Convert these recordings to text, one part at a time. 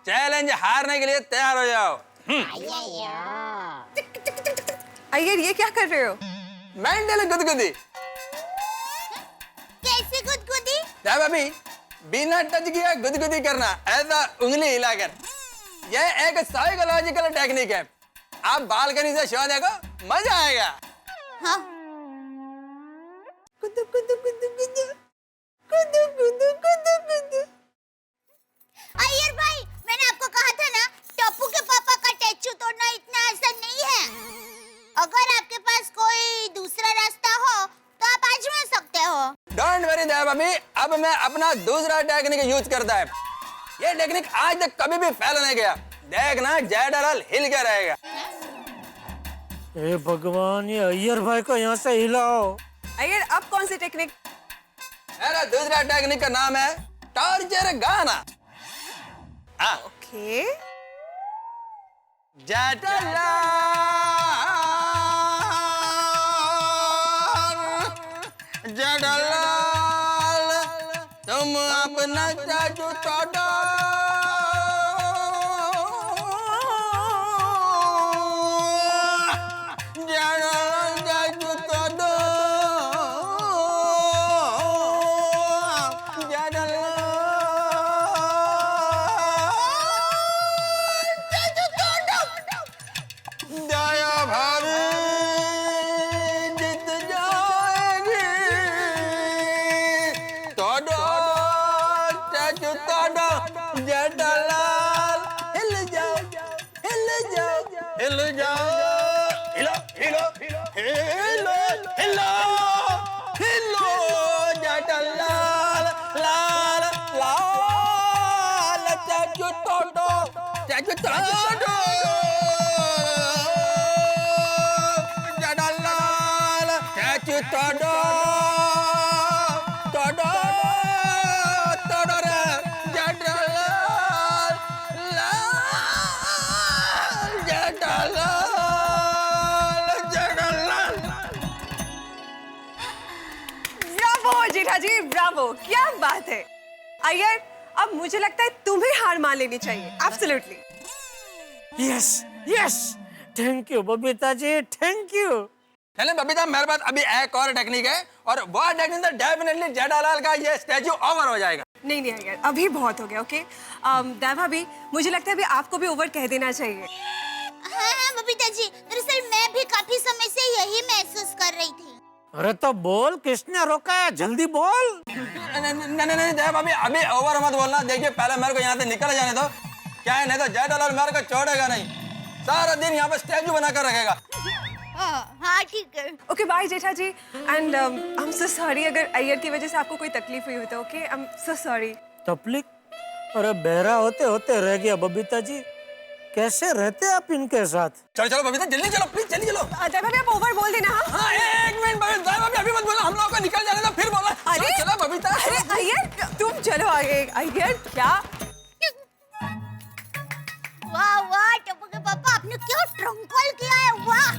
Challenge हारने के लिए तैयार हो जाओ। अय्यर ये क्या कर रहे हो? मेंटल गुदगुदी। कैसे गुदगुदी? क्या भाभी, बिना टच किया गुदगुदी करना, ऐसा उंगली हिलाकर। यह एक साइकोलॉजिकल टेक्निक है। आप बालकनी से शो देखो, मजा आएगा। हाँ। कुदु कुदु कुदु कुदु कुदु कुदु कुदु कुदु। अय्यर भाई, मैंने आपको कहा था ना, टप्पू के पापा का टैचू तोड़ना इतना आसान नहीं है। अगर आपके पास कोई दूसरा रास्ता हो तो आप आजमा सकते हो। डोंट वरी दया भाभी, अब मैं अपना दूसरा टेक्निक यूज करता है। ये टेक्निक आज तक कभी भी फेल नहीं गया। देखना जेठालाल हिल के रहेगा। हे भगवान, ये अय्यर भाई को यहाँ से हिलाओ। अय्यर अब कौन सी टेक्निक? मेरा दूसरा टेक्निक का नाम है टॉर्चर गाना। ओके। जेठालाल, जेठालाल, तुम अपना टैटू तोड़ो। जेठालाल टैटू तोड़ो। जेठालाल टैटू तोड़ो। दया भाभी जीत जाएगी। तोड़ो टैटू तोड़ो। जेठालाल हिल जाओ, हिल जाओ, हिल जाओ, हिलो हिलो हिलो हिलो हिलो। जेठालाल लाल लाल टैटू तोड़ो, टैटू तोड़ो। जेठालाल टैटू तोड़ो, तोड़ो, तोड़ो रे। जेठालाल लाल, जेठालाल, जेठालाल। ब्रावो जेठा जी, ब्रावो, क्या बात है। अय्यर अब मुझे लगता है तुम्हें हार मान लेनी चाहिए। Absolutely. Yes yes, thank you Babita ji, thank you. चले बबीता, मेरे पास अभी एक और टेक्निक है, और वो टेक्निक से डेफिनेटली जेठालाल का ये स्टैचू ओवर हो जाएगा। नहीं नहीं अय्यर, अभी बहुत हो गया। ओके दया भाभी, मुझे लगता है अभी आपको भी ओवर कह देना चाहिए। हाँ हाँ बबीता जी, दरअसल मैं भी काफी समय से यही महसूस कर रही थी। अरे तो बोल, किसने रोका है? जल्दी बोल। नहीं दया भाभी, अभी ओवर मत बोलना। देखिए पहले मेरे को यहाँ से निकल जाने दो। क्या है, नहीं तो जेठालाल मेरे को छोड़ेगा नहीं, सारा दिन यहाँ पे स्टैचू बनाकर रखेगा। हाँ ठीक है। Okay bye Jetha ji, and I am so sorry अगर अय्यर की वजह से आपको कोई तकलीफ हुई हो तो। Okay I am so sorry. तकलीफ? अरे बहरा होते होते रह गया बबीता जी। कैसे रहते आप इनके साथ? चलो चलो बबीता, जल्दी चलो, प्लीज जल्दी चलो। दया भाभी आप ओवर बोल देना। हाँ हाँ एक मिनट दया भाभी, अभी मत बोलना, हम लोगों को निकल जाने दो, फिर बोला। अरे चलो बबीता। अरे अय्यर तुम चलो आगे। अय्यर क्या? वाह वाह टप्पू के पापा, आपने क्यों ट्रंक कॉल किया है, वाह।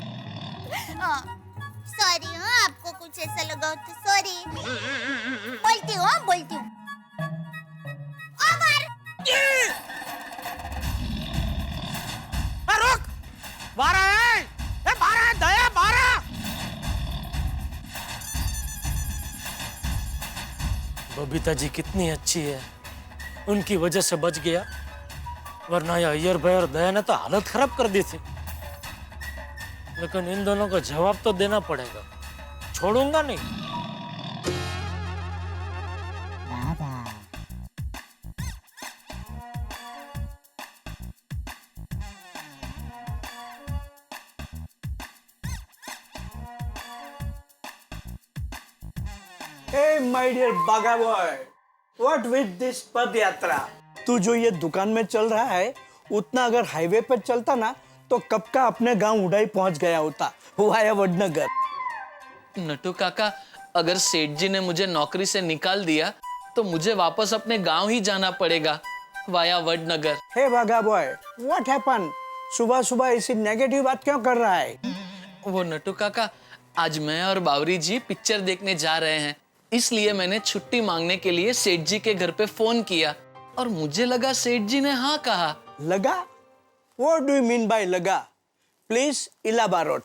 सॉरी, हाँ आपको कुछ ऐसा लगा हो तो सॉरी। बोलती हूँ, बोलती हूँ। ओवर। रुक, बारह है, ए बारह है, दया बारह। बबीता जी कितनी अच्छी है, उनकी वजह से बच गया, वरना ये अय्यर भाई और दया ने तो हालत खराब कर दी थी। लेकिन इन दोनों को जवाब तो देना पड़ेगा, छोड़ूंगा नहीं। Hey my dear Baga boy, what with this पद यात्रा? तू जो ये दुकान में चल रहा है, उतना अगर हाईवे पर चलता ना तो कब का अपने गांव उड़ाई पहुंच गया होता, वाया वडनगर। नटू काका, अगर सेठ जी ने मुझे नौकरी से निकाल दिया तो मुझे वापस अपने गांव ही जाना पड़ेगा, via Vadnagar. Hey Baga boy, what happened? सुबह सुबह ऐसी नेगेटिव बात क्यों कर रहा है? वो नटू काका, आज मैं और बावरी जी पिक्चर देखने जा रहे हैं, इसलिए मैंने छुट्टी मांगने के लिए सेठ जी के घर पे फोन किया और मुझे लगा सेठ जी ने हाँ कहा। लगा? What do you mean by लगा? Please elaborate.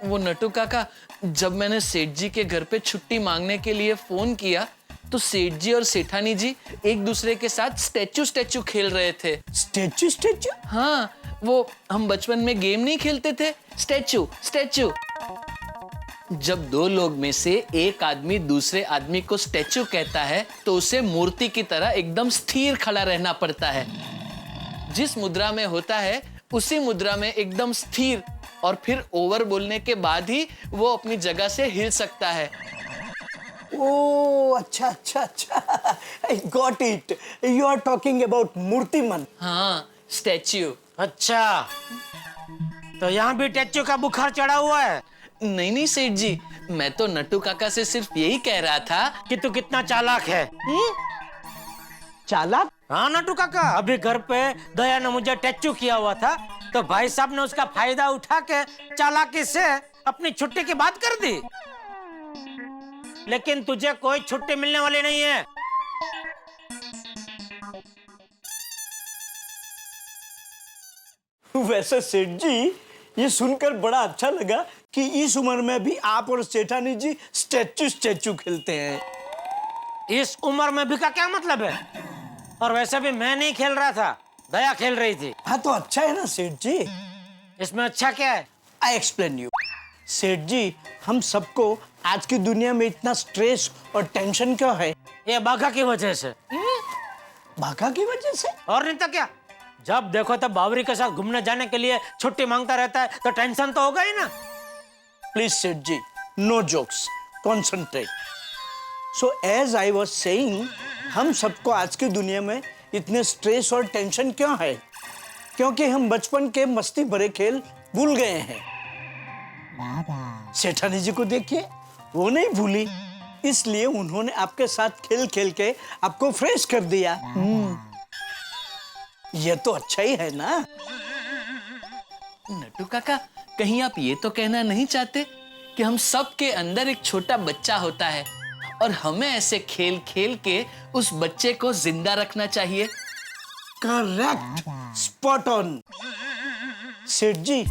वो नटू काका, जब मैंने सेठ जी के घर पे छुट्टी मांगने के लिए फोन किया तो सेठ जी और सेठानी जी एक दूसरे के साथ स्टैचू खेल रहे थे। स्टैचू? हाँ, वो हम बचपन में गेम नहीं खेलते थे, स्टैचू। जब दो लोग में से एक आदमी दूसरे आदमी को स्टैचू कहता है तो उसे मूर्ति की तरह एकदम स्थिर खड़ा रहना पड़ता है। जिस मुद्रा में होता है उसी मुद्रा में एकदम स्थिर, और फिर ओवर बोलने के बाद ही वो अपनी जगह से हिल सकता है। Oh, अच्छा। I got it. You are talking about मूर्तिमन. हाँ, स्टैच्यू। अच्छा, तो यहाँ भी स्टैच्यू का बुखार चढ़ा हुआ है। नहीं सेठ जी, मैं तो नट्टू काका से सिर्फ यही कह रहा था कि तू कितना चालाक है। चालाक? हाँ नट्टू काका, अभी घर पे दया ने मुझे टैचू किया हुआ था तो भाई साहब ने उसका फायदा उठा के चालाकी से अपनी छुट्टी की बात कर दी। लेकिन तुझे कोई छुट्टी मिलने वाली नहीं है। वैसे सेठ जी, ये सुनकर बड़ा अच्छा लगा कि इस उम्र में भी आप और सेठानी जी स्टैचू खेलते हैं। इस उम्र में भी का क्या मतलब है? और वैसे भी मैं नहीं खेल रहा था, दया खेल रही थी। हाँ तो अच्छा है ना सेठ जी। इसमें अच्छा क्या है? I explain you. सेठ जी, हम सबको आज की दुनिया में इतना स्ट्रेस और टेंशन क्यों है? ये बाघा की वजह से। भागा की वजह से? और नहीं तो क्या, जब देखो तब बावरी के साथ घूमने जाने के लिए छुट्टी मांगता रहता है तो टेंशन तो होगा ही ना। Please Seth ji, no jokes, concentrate. So as I was saying, हम सबको आज की दुनिया में इतने स्ट्रेस और टेंशन क्यों है? क्योंकि हम बचपन के मस्ती भरे खेल भूल गए हैं। सेठानी जी को देखिए, वो नहीं भूली, इसलिए उन्होंने आपके साथ खेल खेल के आपको फ्रेश कर दिया। ये तो अच्छा ही है ना। नट्टू काका, कहीं आप ये तो कहना नहीं चाहते कि हम सब के अंदर एक छोटा बच्चा होता है और हमें ऐसे खेल खेल के उस बच्चे को जिंदा रखना चाहिए? Correct, spot on. सेठ जी,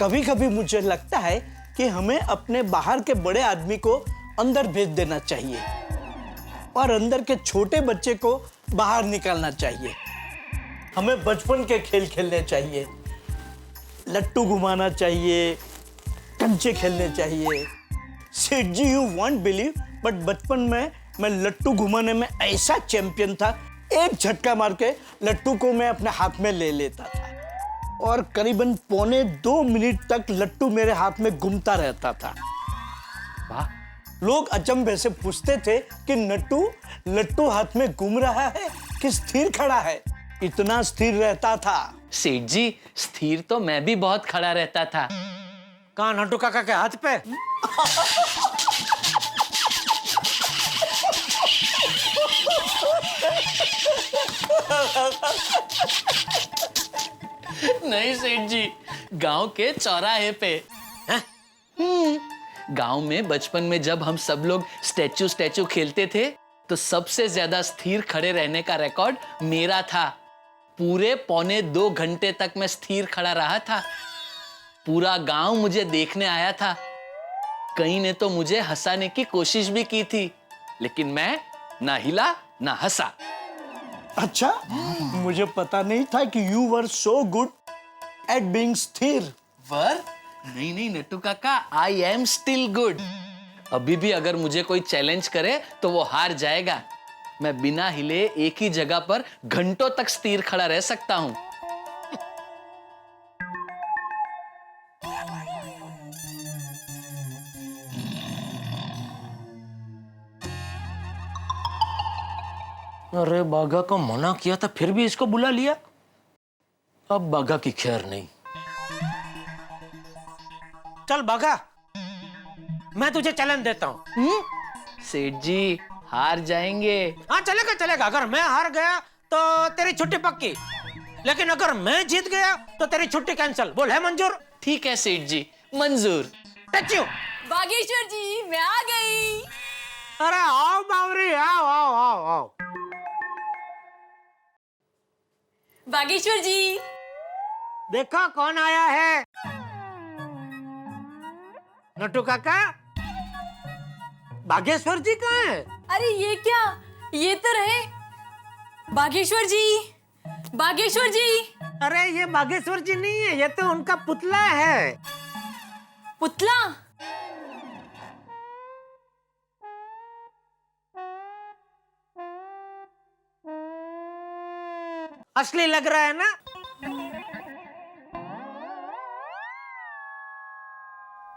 कभी कभी मुझे लगता है कि हमें अपने बाहर के बड़े आदमी को अंदर भेज देना चाहिए और अंदर के छोटे बच्चे को बाहर निकालना चाहिए। हमें बचपन के खेल खेलने चाहिए, लट्टू घुमाना चाहिए, कंचे खेलने चाहिए। सेठ जी, यू वॉन्ट बिलीव, बट बचपन में मैं लट्टू घुमाने में ऐसा चैंपियन था, एक झटका मार के लट्टू को मैं अपने हाथ में ले लेता था और करीबन 1.25 मिनट तक लट्टू मेरे हाथ में घूमता रहता था। वाह! लोग अचंभे से पूछते थे कि लट्टू हाथ में घूम रहा है कि स्थिर खड़ा है। इतना स्थिर रहता था। सेठ जी, स्थिर तो मैं भी बहुत खड़ा रहता था। कहाँ नट्टू काका के हाथ पे? नहीं सेठ जी, गांव के चौराहे पे। गांव में बचपन में जब हम सब लोग स्टैचू खेलते थे तो सबसे ज्यादा स्थिर खड़े रहने का रिकॉर्ड मेरा था। पूरे 1.25 घंटे तक मैं स्थिर खड़ा रहा था। पूरा गांव मुझे देखने आया था। कई ने तो मुझे हंसाने की कोशिश भी की थी, लेकिन मैं ना हिला ना हंसा। अच्छा, मुझे पता नहीं था कि you were so good at being स्थिर। वर? नहीं नट्टू काका, आई एम स्टिल गुड। अभी भी अगर मुझे कोई चैलेंज करे तो वो हार जाएगा। मैं बिना हिले एक ही जगह पर घंटों तक स्थिर खड़ा रह सकता हूं। अरे बाघा को मना किया था फिर भी इसको बुला लिया। अब बाघा की खैर नहीं। चल बाघा, मैं तुझे चैलेंज देता हूँ। सेठ जी, हार जाएंगे। हाँ चलेगा। अगर मैं हार गया तो तेरी छुट्टी पक्की, लेकिन अगर मैं जीत गया तो तेरी छुट्टी कैंसिल। बोल, है मंजूर? ठीक है सेठ जी, मंजूर। टच्चू। बागेश्वर जी, मैं आ गई। अरे आओ बावरी, आओ आओ आओ आओ। बागेश्वर जी। देखो कौन आया है। नट्टू काका, बागेश्वर जी कहाँ है? अरे ये क्या, ये तो रहे बागेश्वर जी। बागेश्वर जी। अरे ये बागेश्वर जी नहीं है, ये तो उनका पुतला है। पुतला? असली लग रहा है ना?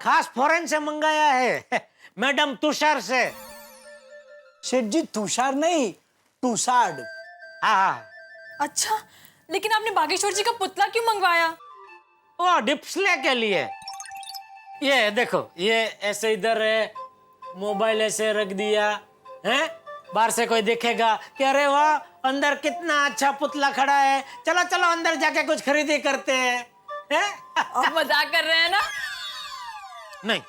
खास फॉरेन से मंगाया है मैडम तुषार से। सेठ जी तुषार नहीं, टूसाड। हाँ, अच्छा, लेकिन आपने बागेश्वर जी का पुतला क्यों मंगवाया? वो डिस्प्ले के लिए। ये देखो, ये ऐसे इधर है, मोबाइल ऐसे रख दिया है, बाहर से कोई देखेगा कि अरे वाह अंदर कितना अच्छा पुतला खड़ा है, चलो चलो अंदर जाके कुछ खरीदी करते हैं। आप मजाक कर रहे हैं ना? नहीं,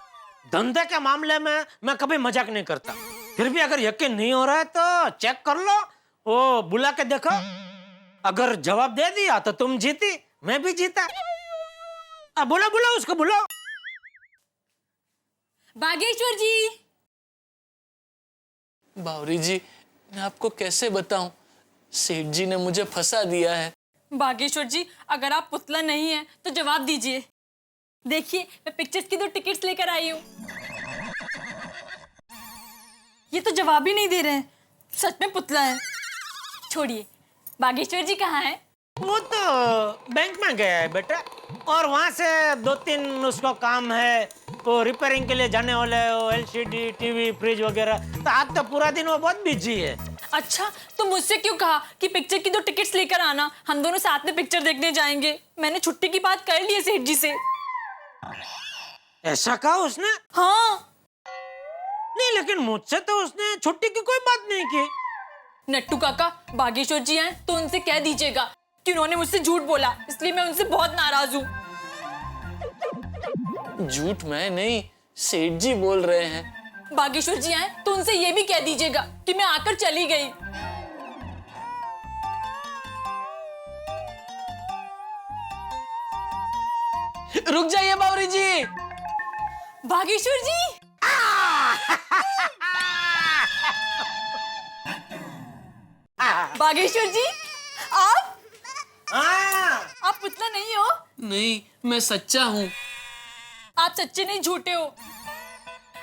धंधे के मामले में मैं कभी मजाक नहीं करता। फिर भी अगर यकीन नहीं हो रहा है तो चेक कर लो, वो बुला के देखो। अगर जवाब दे दिया तो तुम जीती, मैं भी जीता। अब बुला बुला उसको, बुलाओ। बागेश्वर जी। बावरी जी, मैं आपको कैसे बताऊं, सेठ जी ने मुझे फंसा दिया है। बागेश्वर जी, अगर आप पुतला नहीं है तो जवाब दीजिए। देखिए, मैं पिक्चर्स की 2 टिकट्स लेकर आई हूँ। ये तो जवाब ही नहीं दे रहे हैं, सच में पुतला है। छोड़िए, बागेश्वर जी कहाँ हैं? वो तो बैंक में गया है बेटा, और वहां से 2-3 उसको काम है, वो रिपेयरिंग के लिए जाने वाले है, वो एलसीडी, टीवी, फ्रिज वगैरह। तो आज तो पूरा दिन वो बहुत बिजी है। अच्छा, तो मुझसे क्यों कहा कि पिक्चर की 2 टिकट्स लेकर आना, हम दोनों साथ में पिक्चर देखने जाएंगे। मैंने छुट्टी की बात कर ली है सेठ जी से। ऐसा कहा उसने? हाँ। नहीं, लेकिन मुझसे तो उसने छुट्टी की कोई बात नहीं की। नट्टू काका, बागेश्वर जी आए तो उनसे कह दीजिएगा कि उन्होंने मुझसे झूठ बोला, इसलिए मैं उनसे बहुत नाराज हूँ। झूठ मैं नहीं, सेठ जी बोल रहे हैं। बागेश्वर जी आए तो उनसे ये भी कह दीजिएगा कि मैं आकर चली गई। रुक जाइए बावरी जी। बागेश्वर जी। बागेश्वर जी, आप पुतला नहीं हो? नहीं, मैं सच्चा हूँ। आप सच्चे नहीं, झूठे हो।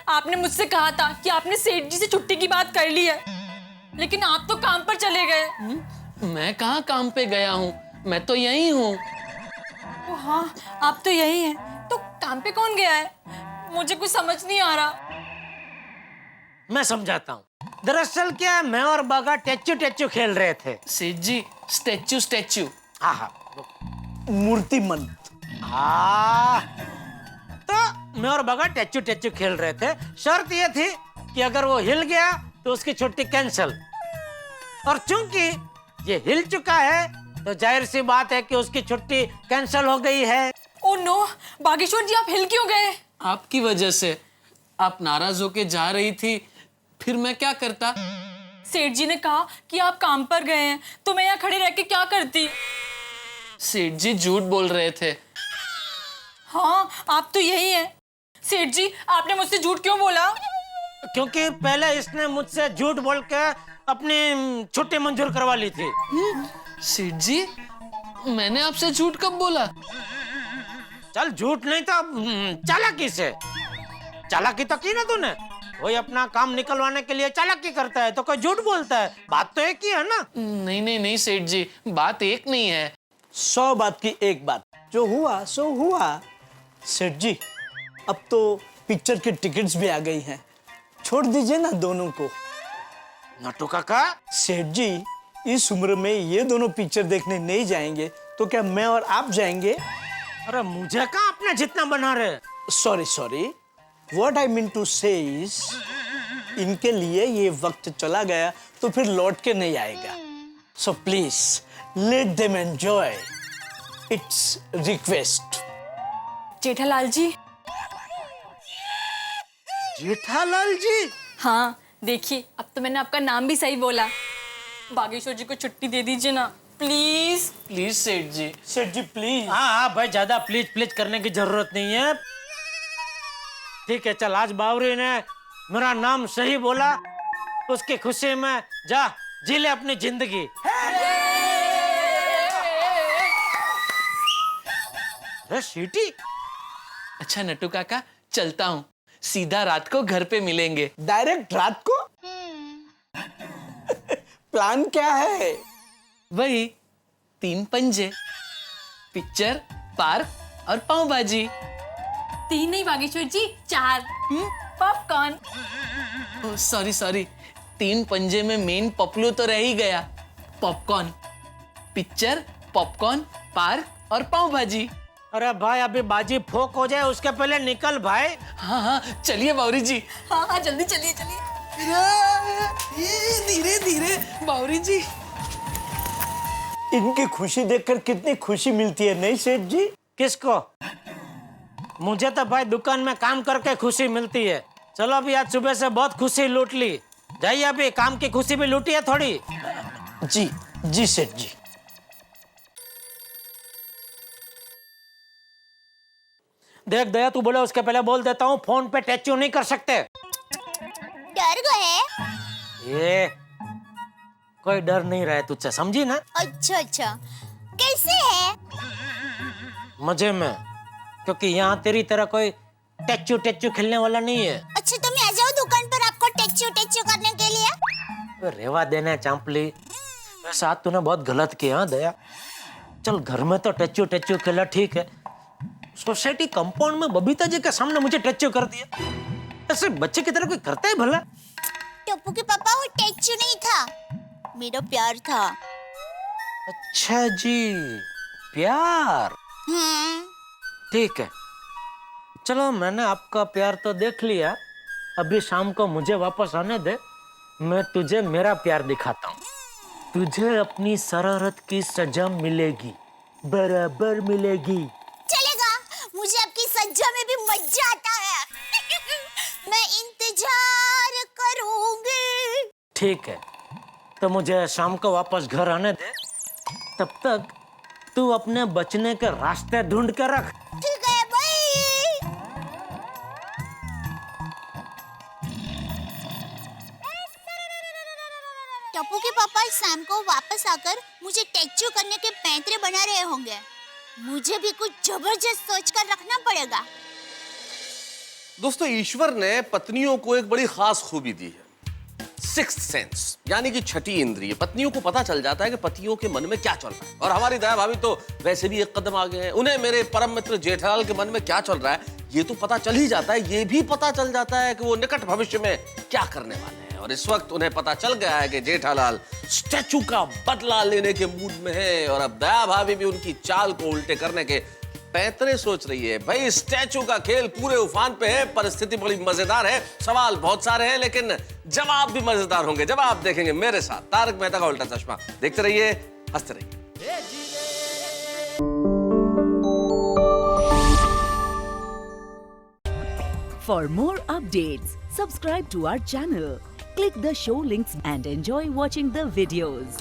आपने मुझसे कहा था कि आपने सेठ जी से छुट्टी की बात कर ली है, लेकिन आप तो काम पर चले गए। मैं कहाँ काम पे गया हूँ, मैं तो यही हूँ। ओ हाँ, आप तो यही हैं। तो काम पे कौन गया है? मुझे कुछ समझ नहीं आ रहा। मैं समझाता हूँ। दरअसल क्या, मैं और बागा टेचू टेचू खेल रहे थे। सेठ जी, स्टैचू स्टैचू। हाँ हाँ, मूर्तिमंत। तो मैं और बागा टेचू टेचू खेल रहे थे। शर्त ये थी कि अगर वो हिल गया तो उसकी छुट्टी कैंसिल, और चूंकि ये हिल चुका है तो जाहिर सी बात है कि उसकी छुट्टी कैंसिल हो गई है। ओ नो, बागेश्वर जी, आप हिल क्यों गए? आपकी वजह से। आप नाराज होके जा रही थी, फिर मैं क्या करता? सेठ जी ने कहा कि आप काम पर गए हैं, तो मैं यहाँ खड़े रह के क्या करती? सेठ जी झूठ बोल रहे थे। हाँ, आप तो यही हैं। सेठ जी, आपने मुझसे झूठ क्यों बोला? क्योंकि पहले इसने मुझसे झूठ बोल के अपनी छुट्टी मंजूर करवा ली थी। सेठ जी, मैंने आपसे झूठ कब बोला? चल, झूठ नहीं तो चालाकी से। चालाकी तो की ना तूने। कोई अपना काम निकलवाने के लिए चालाकी करता है तो कोई झूठ बोलता है। बात तो एक ही है ना। नहीं नहीं नहीं सेठ जी, बात एक नहीं है। 100 बात की एक बात, जो हुआ सो हुआ। सेठ जी, अब तो पिक्चर की टिकट्स भी आ गई हैं, छोड़ दीजिए ना दोनों को। नट्टू काका, सेठ जी, इस उम्र में ये दोनों पिक्चर देखने नहीं जाएंगे तो क्या मैं और आप जाएंगे? अरे मुझे कहाँ अपने जितना बना रहे। Sorry, what I mean to say is, इनके लिए ये वक्त चला गया तो फिर लौट के नहीं आएगा। So please let them enjoy, it's request. Jethalal ji. Jethalal ji? हाँ, देखिए अब तो मैंने आपका नाम भी सही बोला। बागेश्वर जी को छुट्टी दे दीजिए ना प्लीज। प्लीज सेठ जी। सेठ जी प्लीज। हाँ हाँ भाई, ज्यादा प्लीज प्लीज करने की जरूरत नहीं है। ठीक है चल, आज बावरी ने मेरा नाम सही बोला, उसकी खुशी में जा जी ले अपनी जिंदगी। अरे सीटी। अच्छा नट्टू काका, चलता हूँ, सीधा रात को घर पे मिलेंगे। डायरेक्ट रात को? प्लान क्या है? वही 3 पंजे, पिक्चर, पार्क और पाव भाजी। 3 नहीं बागेश्वर जी, 4। पॉपकॉर्न। सॉरी सॉरी, 3 पंजे में मेन पपलू तो रह ही गया, पॉपकॉर्न। पिक्चर, पॉपकॉर्न, पार्क और पाव भाजी। अरे भाई अभी बाजी फोक हो जाए उसके पहले निकल भाई। हाँ हाँ चलिए बावरी जी। हाँ हाँ जल्दी चलिए चलिए। धीरे धीरे बावरी जी। इनकी खुशी देखकर कितनी खुशी मिलती है, नहीं सेठ जी? किसको? मुझे तो भाई दुकान में काम करके खुशी मिलती है। चलो अभी आज सुबह से बहुत खुशी लूट ली, जाइए अभी काम की खुशी भी लूटी है थोड़ी। जी जी सेठ जी। देख दया, तू बोले उसके पहले बोल देता हूँ, फोन पे टैचू नहीं कर सकते। डर गए? ये कोई डर नहीं रहा है तुझसे, समझी ना? अच्छा अच्छा, कैसे है? मजे में, क्योंकि यहाँ तेरी तरह कोई टैचू टैचू खेलने वाला नहीं है। अच्छा तो मैं आ जाऊँ दुकान पर आपको टेक्चू टेक्चू करने के लिए? रेवा देने चांपली, वैसे आज तूने बहुत गलत किया हाँ दया। चल घर में तो टैचू टैचू खेला ठीक है, सोसाइटी कंपाउंड में बबीता जी के सामने मुझे टैचू कर दिया। ऐसे बच्चे की तरह कोई करता है भला? टप्पू के पापा वो टेक्चू नहीं था, मेरा प्यार था। अच्छा जी, प्यार। ठीक है चलो, मैंने आपका प्यार तो देख लिया, अभी शाम को मुझे वापस आने दे, मैं तुझे मेरा प्यार दिखाता हूँ। तुझे अपनी शरारत की सजा मिलेगी, बराबर मिलेगी। चलेगा, मुझे आपकी सज्जा में भी मजा आता है। मैं इंतजार करूंगी। ठीक है तो मुझे शाम को वापस घर आने दे, तब तक तू अपने बचने के रास्ते ढूंढ के रख। ठीक है भाई। टप्पू के पापा शाम को वापस आकर मुझे टेक्चू करने के पैंतरे बना रहे होंगे। मुझे भी कुछ जबरदस्त सोचकर रखना पड़ेगा। दोस्तों, ईश्वर ने पत्नियों को एक बड़ी खास खूबी दी है, सिक्स्थ सेंस, यानी कि छठी इंद्रिय। पत्नियों को पता चल जाता है कि पतियों के मन में क्या चल रहा है। और हमारी दया भाभी तो वैसे भी एक कदम आगे हैं, उन्हें मेरे परम मित्र जेठालाल के मन में क्या चल रहा है ये तो पता चल ही जाता है। ये भी पता चल जाता है कि वो निकट भविष्य में क्या करने वाले हैं। और इस वक्त उन्हें पता चल गया है कि जेठालाल स्टैचू का बदला लेने के मूड में है, और अब दया भाभी भी उनकी चाल को उल्टे करने के पैंतरे सोच रही है। भाई स्टैचू का खेल पूरे उफान पे है, परिस्थिति बड़ी मजेदार है, सवाल बहुत सारे हैं, लेकिन जवाब भी मजेदार होंगे। जवाब देखेंगे मेरे साथ, तारक मेहता का उल्टा चश्मा। देखते रहिए, हंसते रहिए। For more updates, subscribe to our channel, click the show links and enjoy watching the videos.